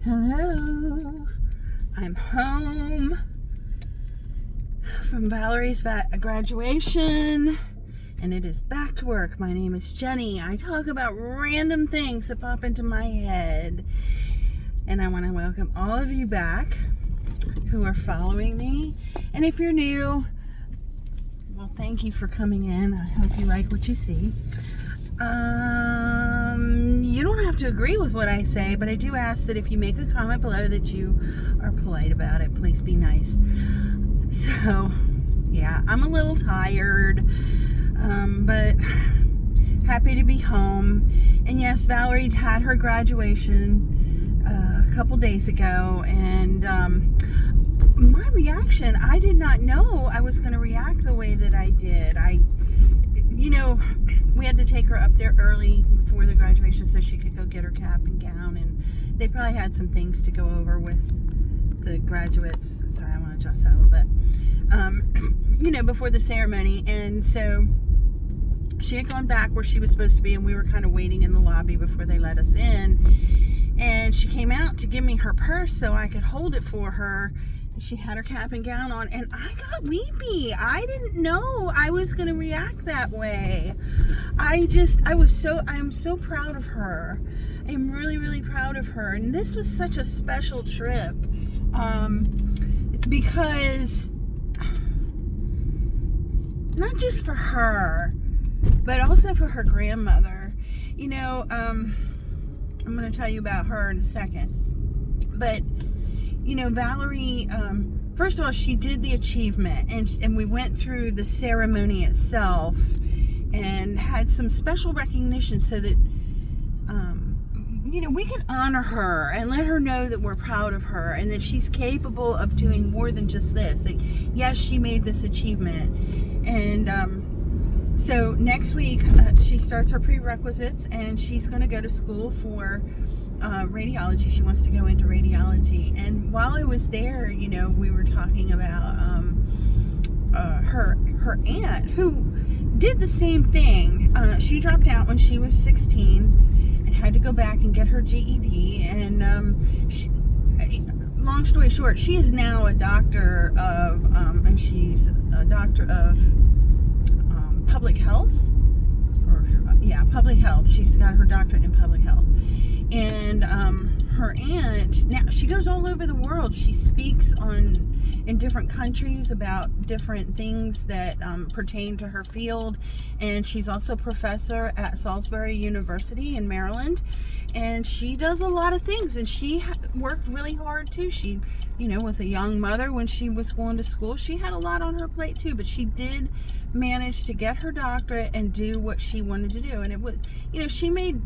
Hello, I'm home from Valerie's graduation, and it is back to work. My name is Jenny. I talk about random things that pop into my head, and I want to welcome all of you back who are following me. And if you're new, well, thank you for coming in. I hope you like what you see. You don't have to agree with what I say, but I do ask that if you make a comment below that you are polite about it. Please be nice. So, yeah, I'm a little tired, but happy to be home. And yes, Valerie had her graduation a couple days ago, and my reaction, I did not know I was going to react the way that I did. We had to take her up there early before the graduation so she could go get her cap and gown, and they probably had some things to go over with the graduates. Sorry, I want to adjust that a little bit. Before the ceremony, and so she had gone back where she was supposed to be, and we were kind of waiting in the lobby before they let us in, and she came out to give me her purse so I could hold it for her. She had her cap and gown on, and I got weepy. I didn't know I was going to react that way. I'm so proud of her. I'm really, really proud of her. And this was such a special trip, because not just for her, but also for her grandmother. I'm going to tell you about her in a second. But Valerie, first of all, she did the achievement, and we went through the ceremony itself and had some special recognition so that, we can honor her and let her know that we're proud of her and that she's capable of doing more than just this. Like, yes, she made this achievement. And so next week, she starts her prerequisites, and she's going to go to school for radiology. She wants to go into radiology. And while I was there, we were talking about her aunt, who did the same thing. She dropped out when she was 16 and had to go back and get her GED. And long story short, she is now a doctor of, and she's a doctor of public health. Public health. She's got her doctorate in public health. And her aunt, now she goes all over the world. She speaks in different countries about different things that pertain to her field. And she's also a professor at Salisbury University in Maryland. And she does a lot of things, and she worked really hard too. She, was a young mother when she was going to school. She had a lot on her plate too, but she did manage to get her doctorate and do what she wanted to do. And it was, she made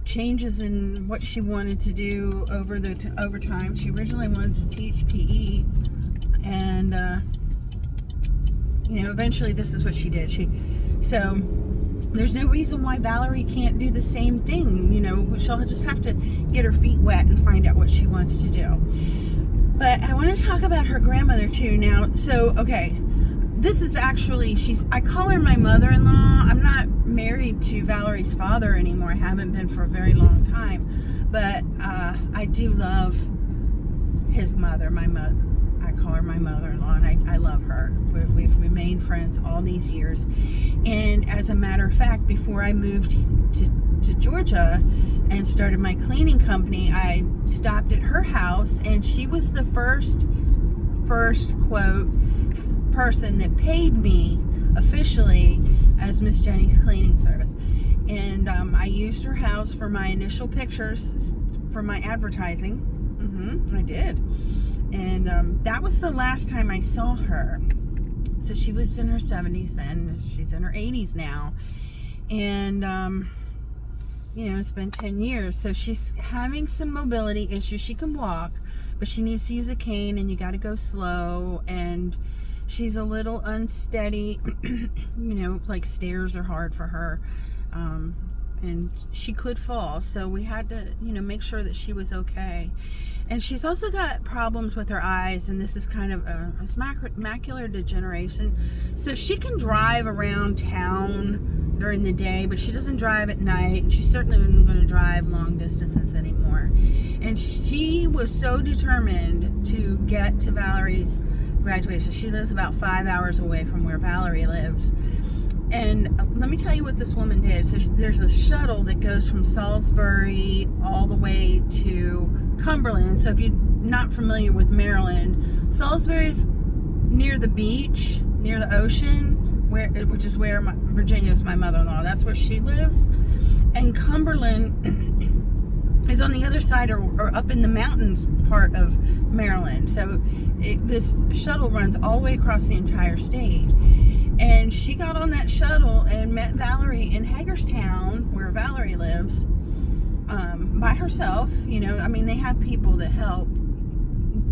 changes in what she wanted to do over time. She originally wanted to teach PE, and eventually this is what she did. So there's no reason why Valerie can't do the same thing. She'll just have to get her feet wet and find out what she wants to do. But I want to talk about her grandmother too now. So, okay, this is actually, I call her my mother-in-law. I'm not married to Valerie's father anymore. I haven't been for a very long time. But I do love his mother, my mother. I call her my mother-in-law, and I love her. We've remained friends all these years. And as a matter of fact, before I moved to Georgia and started my cleaning company, I stopped at her house, and she was the first quote person that paid me officially as Miss Jenny's cleaning service. And I used her house for my initial pictures for my advertising. I did. And that was the last time I saw her. So she was in her 70s then. She's in her 80s now. And it's been 10 years. So she's having some mobility issues. She can walk, but she needs to use a cane, and you got to go slow. And she's a little unsteady. Like stairs are hard for her. And she could fall. So we had to, make sure that she was okay. And she's also got problems with her eyes, and this is kind of it's macular degeneration. So she can drive around town during the day, but she doesn't drive at night. She certainly isn't going to drive long distances anymore. And she was so determined to get to Valerie's graduation. She lives about 5 hours away from where Valerie lives. And let me tell you what this woman did. There's a shuttle that goes from Salisbury all the way to Cumberland. So if you're not familiar with Maryland, Salisbury's near the beach, near the ocean, which is where Virginia's my mother-in-law. That's where she lives. And Cumberland is on the other side, or up in the mountains part of Maryland. So this shuttle runs all the way across the entire state. And she got on that shuttle and met Valerie in Hagerstown, where Valerie lives, by herself. You know, I mean, they have people that help.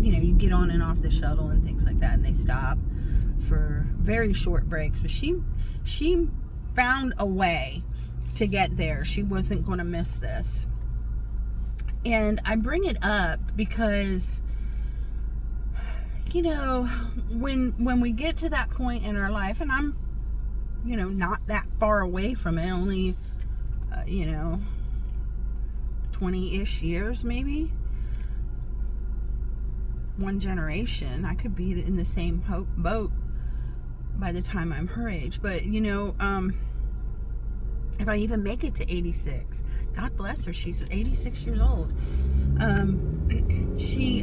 You know, you get on and off the shuttle and things like that, and they stop for very short breaks. But she found a way to get there. She wasn't going to miss this. And I bring it up because, you know, when we get to that point in our life, and I'm, you know, not that far away from it, only, you know, 20-ish years maybe. One generation. I could be in the same boat by the time I'm her age. But, you know, if I even make it to 86, God bless her, she's 86 years old. She,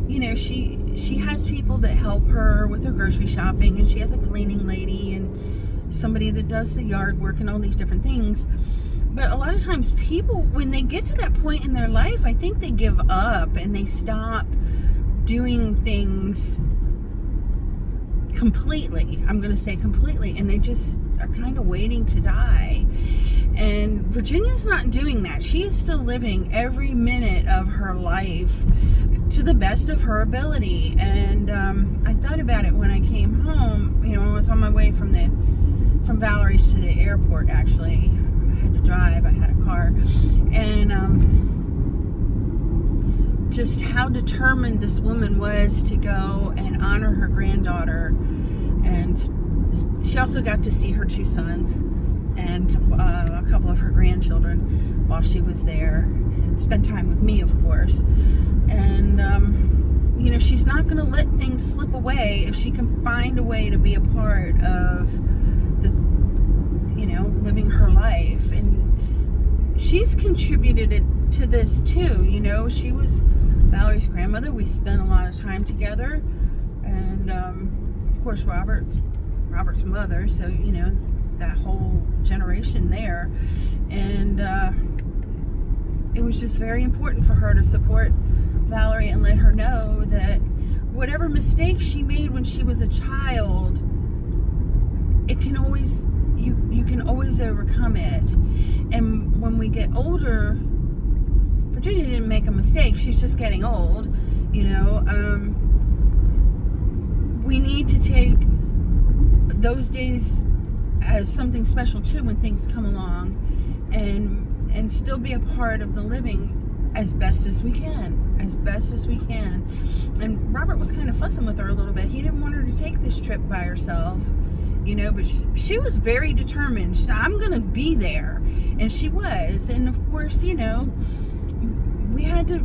you know, she has people that help her with her grocery shopping, and she has a cleaning lady and somebody that does the yard work and all these different things. But a lot of times people, when they get to that point in their life, I think they give up and they stop doing things completely. I'm going to say completely. And they just are kind of waiting to die. And Virginia's not doing that. She is still living every minute of her life to the best of her ability. And I thought about it when I came home. You know, I was on my way from Valerie's to the airport, actually. I had to drive. I had a car. And just how determined this woman was to go and honor her granddaughter. And she also got to see her 2 sons and a couple of her grandchildren while she was there, and spend time with me, of course. And you know, she's not going to let things slip away if she can find a way to be a part of the, you know, living her life. And she's contributed to this too. You know, she was Valerie's grandmother. We spent a lot of time together, and of course Robert's mother. So, you know, that whole generation there. And it was just very important for her to support Valerie and let her know that whatever mistakes she made when she was a child, it can always, you can always overcome it. And when we get older, Virginia didn't make a mistake. She's just getting old, you know. We need to take those days as something special too when things come along, and still be a part of the living as best as we can. And Robert was kind of fussing with her a little bit. He didn't want her to take this trip by herself, you know, but she was very determined. She said, I'm gonna be there. And she was. And of course, you know, we had to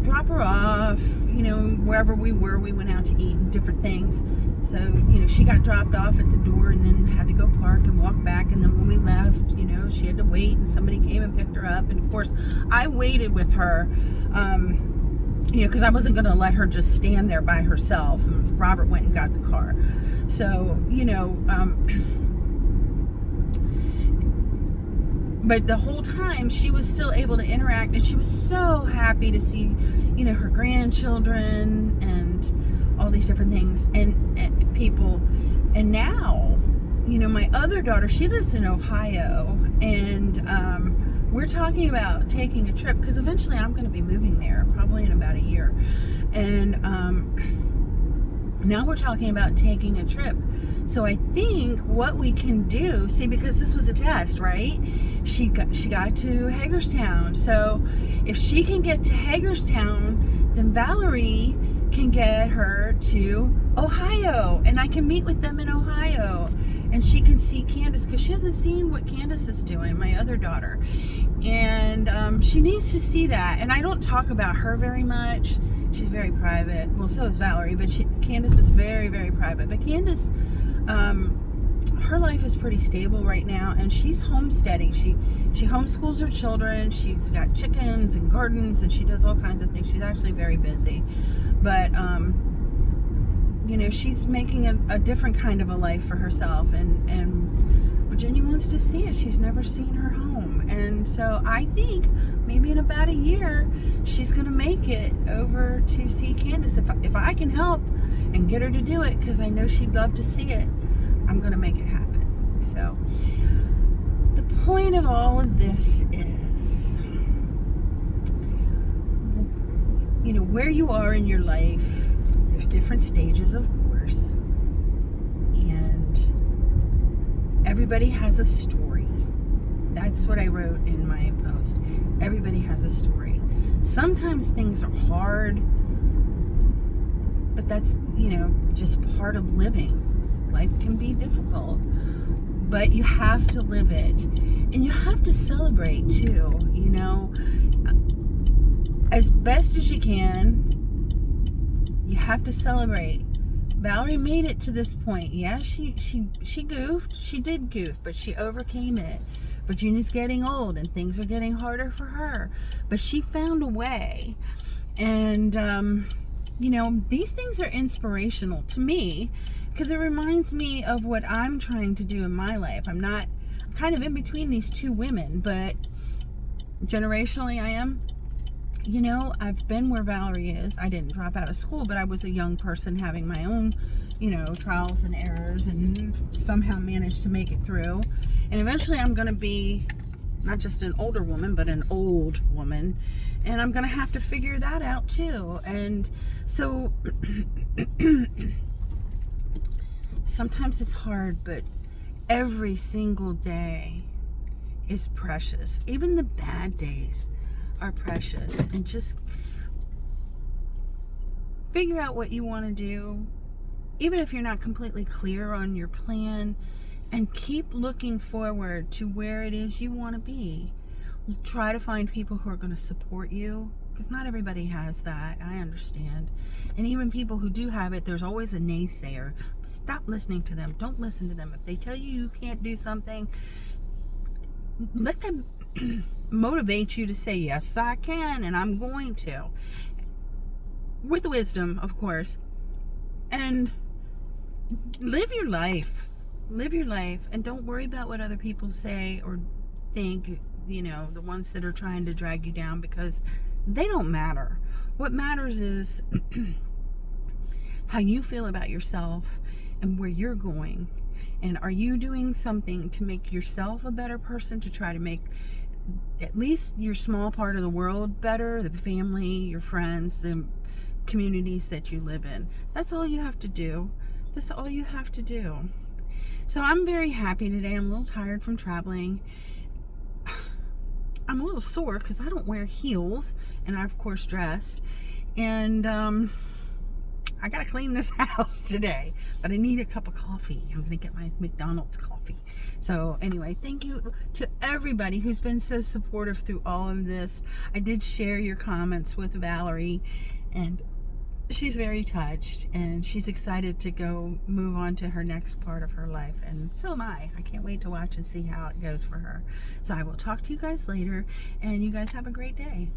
drop her off, you know, wherever we were. We went out to eat and different things. So, you know, she got dropped off at the door and then had to go park and walk back. And then when we left, you know, she had to wait and somebody came and picked her up. And of course, I waited with her, you know, because I wasn't going to let her just stand there by herself. And Robert went and got the car. So, you know, but the whole time she was still able to interact, and she was so happy to see, you know, her grandchildren and all these different things and people. And now, you know, my other daughter, she lives in Ohio, and we're talking about taking a trip, because eventually I'm going to be moving there, probably in about a year. And now we're talking about taking a trip. So I think what we can do, see, because this was a test, right? She got to Hagerstown. So if she can get to Hagerstown, then Valerie can get her to Ohio, and I can meet with them in Ohio. and she can see Candace, because she hasn't seen what Candace is doing, my other daughter. And she needs to see that. And I don't talk about her very much. She's very private. Well, so is Valerie, but Candace is very, very private. But Candace, her life is pretty stable right now, and she's homesteading. She homeschools her children. She's got chickens and gardens, and she does all kinds of things. She's actually very busy. But you know, she's making a different kind of a life for herself, and Virginia wants to see it. She's never seen her home, and so I think maybe in about a year she's gonna make it over to see Candace. If I can help and get her to do it, because I know she'd love to see it, I'm gonna make it happen. So the point of all of this is, you know, where you are in your life, there's different stages, of course, and everybody has a story. That's what I wrote in my post. Everybody has a story. Sometimes things are hard, but that's, you know, just part of living. Life can be difficult, but you have to live it, and you have to celebrate too, you know, as best as you can. You have to celebrate. Valerie made it to this point. Yeah, she goofed. She did goof, but she overcame it. Virginia's getting old, and things are getting harder for her, but she found a way. And you know, these things are inspirational to me, because it reminds me of what I'm trying to do in my life. I'm kind of in between these two women, but generationally I am. You know, I've been where Valerie is. I didn't drop out of school, but I was a young person having my own, you know, trials and errors, and somehow managed to make it through. And eventually I'm going to be not just an older woman, but an old woman. And I'm going to have to figure that out too. And so sometimes it's hard, but every single day is precious. Even the bad days are precious. And just figure out what you want to do, even if you're not completely clear on your plan, and keep looking forward to where it is you want to be. Try to find people who are going to support you, because not everybody has that. I understand. And even people who do have it, there's always a naysayer. Stop listening to them. Don't listen to them. If they tell you can't do something, let them motivate you to say, yes, I can, and I'm going to. With wisdom, of course. And live your life. Live your life, and don't worry about what other people say or think, you know, the ones that are trying to drag you down, because they don't matter. What matters is how you feel about yourself and where you're going. And are you doing something to make yourself a better person, to try to make at least your small part of the world better, the family, your friends, the communities that you live in? That's all you have to do. That's all you have to do. So I'm very happy today. I'm a little tired from traveling. I'm a little sore because I don't wear heels, and I, of course, dressed. And I got to clean this house today, but I need a cup of coffee. I'm going to get my McDonald's coffee. So anyway, thank you to everybody who's been so supportive through all of this. I did share your comments with Valerie, and she's very touched, and she's excited to go move on to her next part of her life, and so am I. I can't wait to watch and see how it goes for her. So I will talk to you guys later, and you guys have a great day.